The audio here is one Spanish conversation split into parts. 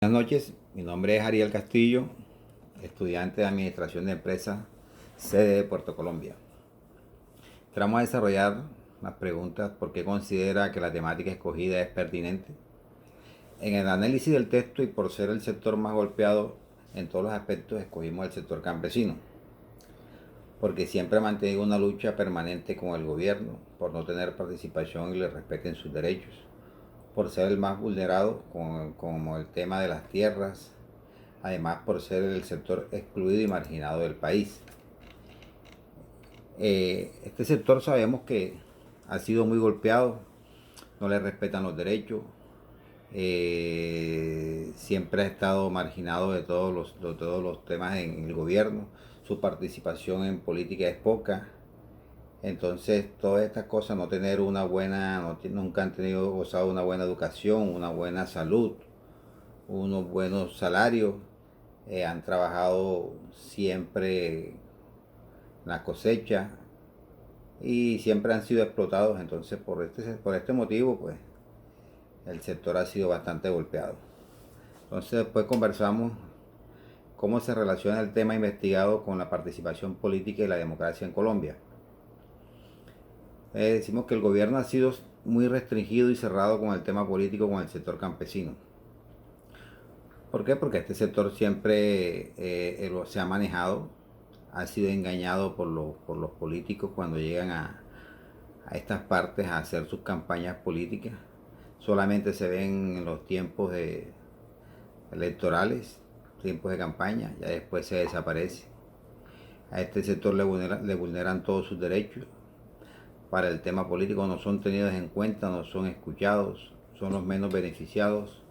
Buenas noches, mi nombre es Ariel Castillo, estudiante de Administración de Empresas, sede de Puerto Colombia. Vamos a desarrollar las preguntas: ¿por qué considera que la temática escogida es pertinente? En el análisis del texto, y por ser el sector más golpeado en todos los aspectos, escogimos el sector campesino, porque siempre ha mantenido una lucha permanente con el gobierno por no tener participación y le respeten sus derechos, por ser el más vulnerado como el tema de las tierras, además por ser el sector excluido y marginado del país. Este sector sabemos que ha sido muy golpeado, no le respetan los derechos, siempre ha estado marginado de todos los temas en el gobierno, su participación en política es poca. Entonces, todas estas cosas, no tener una buena, nunca han tenido gozado una buena educación, una buena salud, unos buenos salarios, han trabajado siempre la cosecha y siempre han sido explotados. Entonces, por este motivo, pues el sector ha sido bastante golpeado. Entonces, después conversamos cómo se relaciona el tema investigado con la participación política y la democracia en Colombia. Decimos que el gobierno ha sido muy restringido y cerrado con el tema político, con el sector campesino. ¿Por qué? Porque este sector siempre se ha manejado, ha sido engañado por los políticos cuando llegan a estas partes a hacer sus campañas políticas. Solamente se ven en los tiempos electorales, tiempos de campaña, ya después se desaparece. A este sector le vulneran todos sus derechos. Para el tema político no son tenidos en cuenta, no son escuchados, son los menos beneficiados.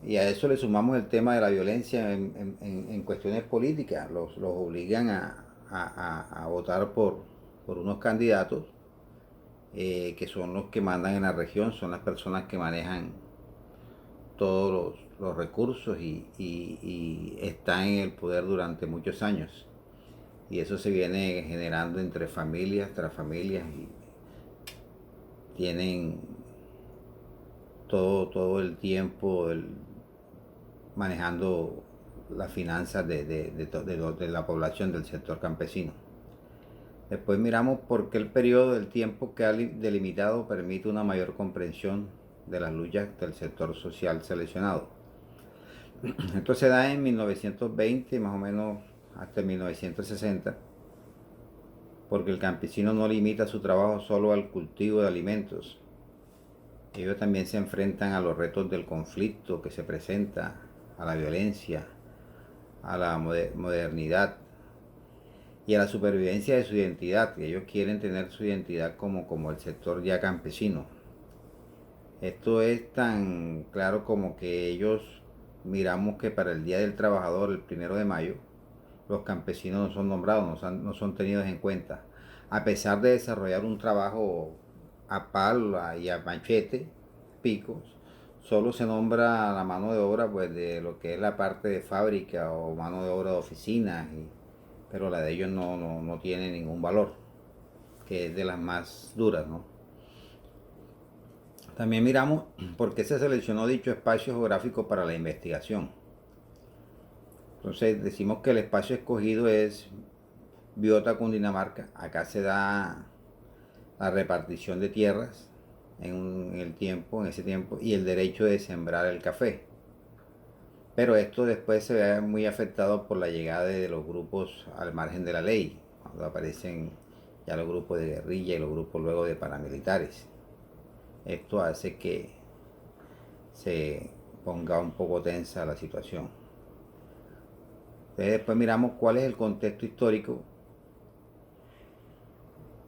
Y a eso le sumamos el tema de la violencia en cuestiones políticas. Los obligan a votar por unos candidatos que son los que mandan en la región, son las personas que manejan todos los recursos y están en el poder durante muchos años. Y eso se viene generando entre familias tras familias y tienen todo el tiempo manejando las finanzas de la población del sector campesino. Después miramos por qué el periodo del tiempo que ha delimitado permite una mayor comprensión de las luchas del sector social seleccionado. Esto se da en 1920, más o menos hasta 1960, porque el campesino no limita su trabajo solo al cultivo de alimentos. Ellos también se enfrentan a los retos del conflicto que se presenta, a la violencia, a la modernidad y a la supervivencia de su identidad. Ellos quieren tener su identidad como el sector ya campesino. Esto es tan claro como que ellos miramos que para el Día del Trabajador, el 1 de mayo, los campesinos no son nombrados, no son tenidos en cuenta. A pesar de desarrollar un trabajo a pala y a machete, picos, solo se nombra la mano de obra pues de lo que es la parte de fábrica o mano de obra de oficinas, pero la de ellos no tiene ningún valor, que es de las más duras, ¿no? También miramos por qué se seleccionó dicho espacio geográfico para la investigación. Entonces decimos que el espacio escogido es Biota, Cundinamarca. Acá se da la repartición de tierras en ese tiempo, y el derecho de sembrar el café. Pero esto después se ve muy afectado por la llegada de los grupos al margen de la ley, cuando aparecen ya los grupos de guerrilla y los grupos luego de paramilitares. Esto hace que se ponga un poco tensa la situación. Entonces después miramos cuál es el contexto histórico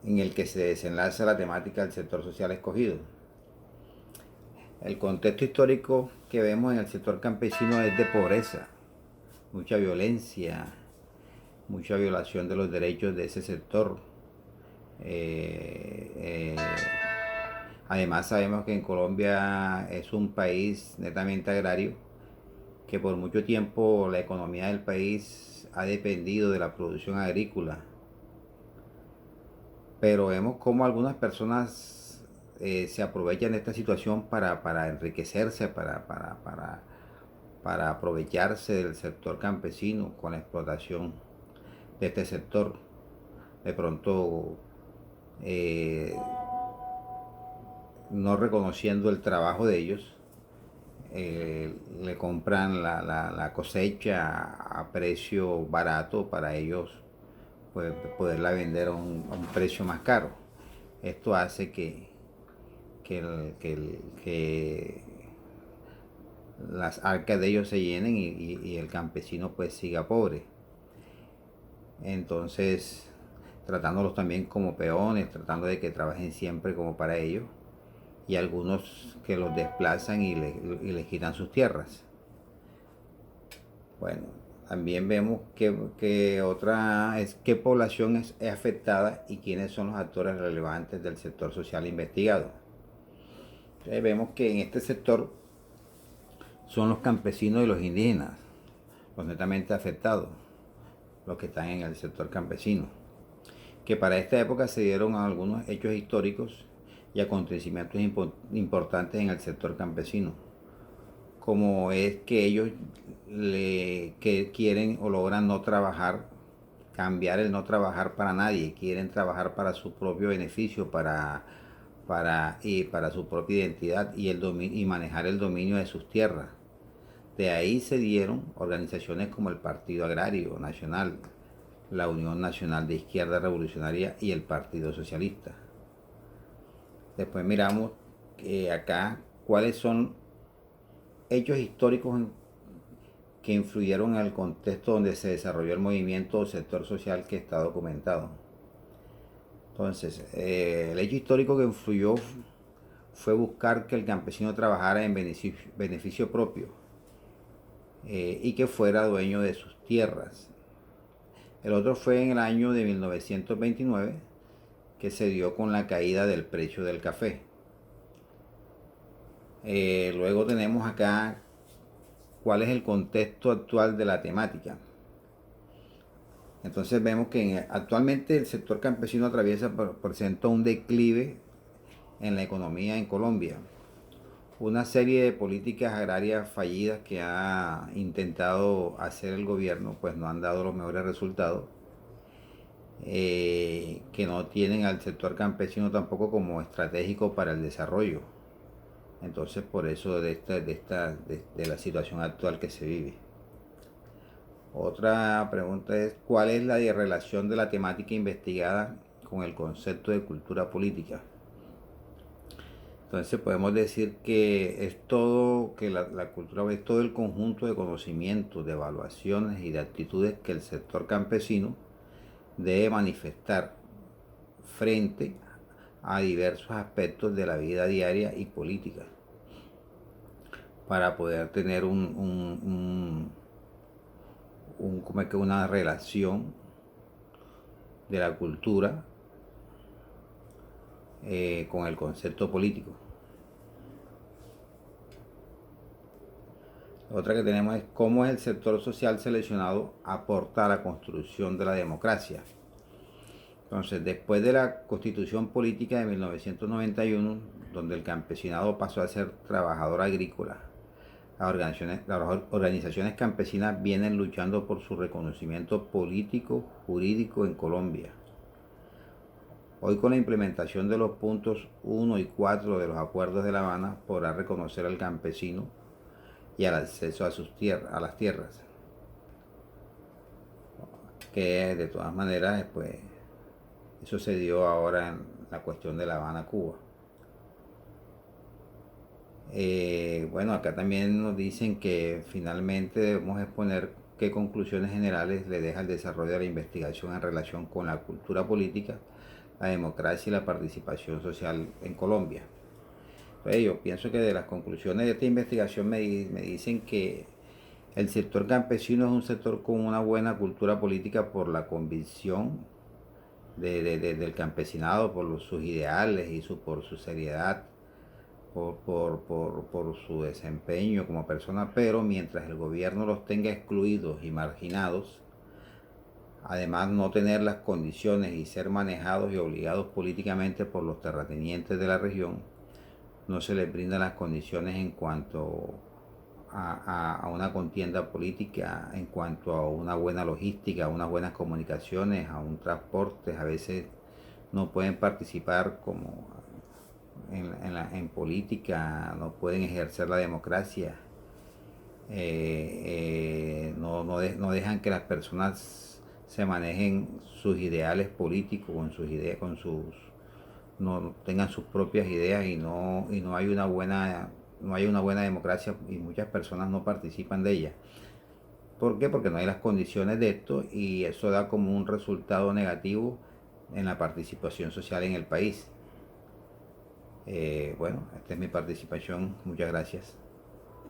en el que se desenlaza la temática del sector social escogido. El contexto histórico que vemos en el sector campesino es de pobreza, mucha violencia, mucha violación de los derechos de ese sector. Eh, eh, Además sabemos que en Colombia es un país netamente agrario, que por mucho tiempo la economía del país ha dependido de la producción agrícola, pero vemos cómo algunas personas se aprovechan de esta situación para enriquecerse, para para aprovecharse del sector campesino con la explotación de este sector. De pronto no reconociendo el trabajo de ellos, le compran la cosecha a precio barato para ellos, pues, poderla vender a un precio más caro. Esto hace que las arcas de ellos se llenen y el campesino pues siga pobre. Entonces, tratándolos también como peones, tratando de que trabajen siempre como para ellos, y algunos que los desplazan y les quitan sus tierras. Bueno, también vemos que otra es qué población es afectada y quiénes son los actores relevantes del sector social investigado. Entonces vemos que en este sector son los campesinos y los indígenas los netamente afectados, los que están en el sector campesino, que para esta época se dieron algunos hechos históricos y acontecimientos importantes en el sector campesino, como es que ellos que quieren o logran no trabajar, cambiar el no trabajar para nadie, quieren trabajar para su propio beneficio, para su propia identidad y manejar el dominio de sus tierras. De ahí se dieron organizaciones como el Partido Agrario Nacional, la Unión Nacional de Izquierda Revolucionaria y el Partido Socialista. Después miramos acá cuáles son hechos históricos que influyeron en el contexto donde se desarrolló el movimiento o sector social que está documentado. Entonces, el hecho histórico que influyó fue buscar que el campesino trabajara en beneficio propio y que fuera dueño de sus tierras. El otro fue en el año de 1929, que se dio con la caída del precio del café. Luego tenemos acá cuál es el contexto actual de la temática. Entonces vemos que actualmente el sector campesino presenta un declive en la economía en Colombia. Una serie de políticas agrarias fallidas que ha intentado hacer el gobierno pues no han dado los mejores resultados, que no tienen al sector campesino tampoco como estratégico para el desarrollo. Entonces por eso de la situación actual que se vive. Otra pregunta es ¿cuál es la relación de la temática investigada con el concepto de cultura política? Entonces podemos decir que es todo, que la cultura es todo el conjunto de conocimientos, de evaluaciones y de actitudes que el sector campesino debe manifestar frente a diversos aspectos de la vida diaria y política para poder tener una relación de la cultura con el concepto político. Otra que tenemos es cómo es el sector social seleccionado aporta a la construcción de la democracia. Entonces, después de la Constitución Política de 1991, donde el campesinado pasó a ser trabajador agrícola, las organizaciones campesinas vienen luchando por su reconocimiento político, jurídico en Colombia. Hoy, con la implementación de los puntos 1 y 4 de los acuerdos de La Habana, podrá reconocer al campesino y al acceso a las tierras, que de todas maneras pues eso se dio ahora en la cuestión de La Habana, Cuba. Bueno, acá también nos dicen que finalmente debemos exponer qué conclusiones generales le deja el desarrollo de la investigación en relación con la cultura política, la democracia y la participación social en Colombia. Entonces, yo pienso que de las conclusiones de esta investigación me dicen que el sector campesino es un sector con una buena cultura política por la convicción del campesinado, por sus ideales y por su seriedad, por su desempeño como persona, pero mientras el gobierno los tenga excluidos y marginados, además no tener las condiciones y ser manejados y obligados políticamente por los terratenientes de la región, no se les brindan las condiciones en cuanto a una contienda política en cuanto a una buena logística, a unas buenas comunicaciones, a un transporte. A veces no pueden participar como en política, no pueden ejercer la democracia. No dejan que las personas se manejen sus ideales políticos, con sus ideas, no tengan sus propias ideas, y no hay una buena democracia, y muchas personas no participan de ella. ¿Por qué? Porque no hay las condiciones de esto, y eso da como un resultado negativo en la participación social en el país. Bueno, esta es mi participación. Muchas gracias.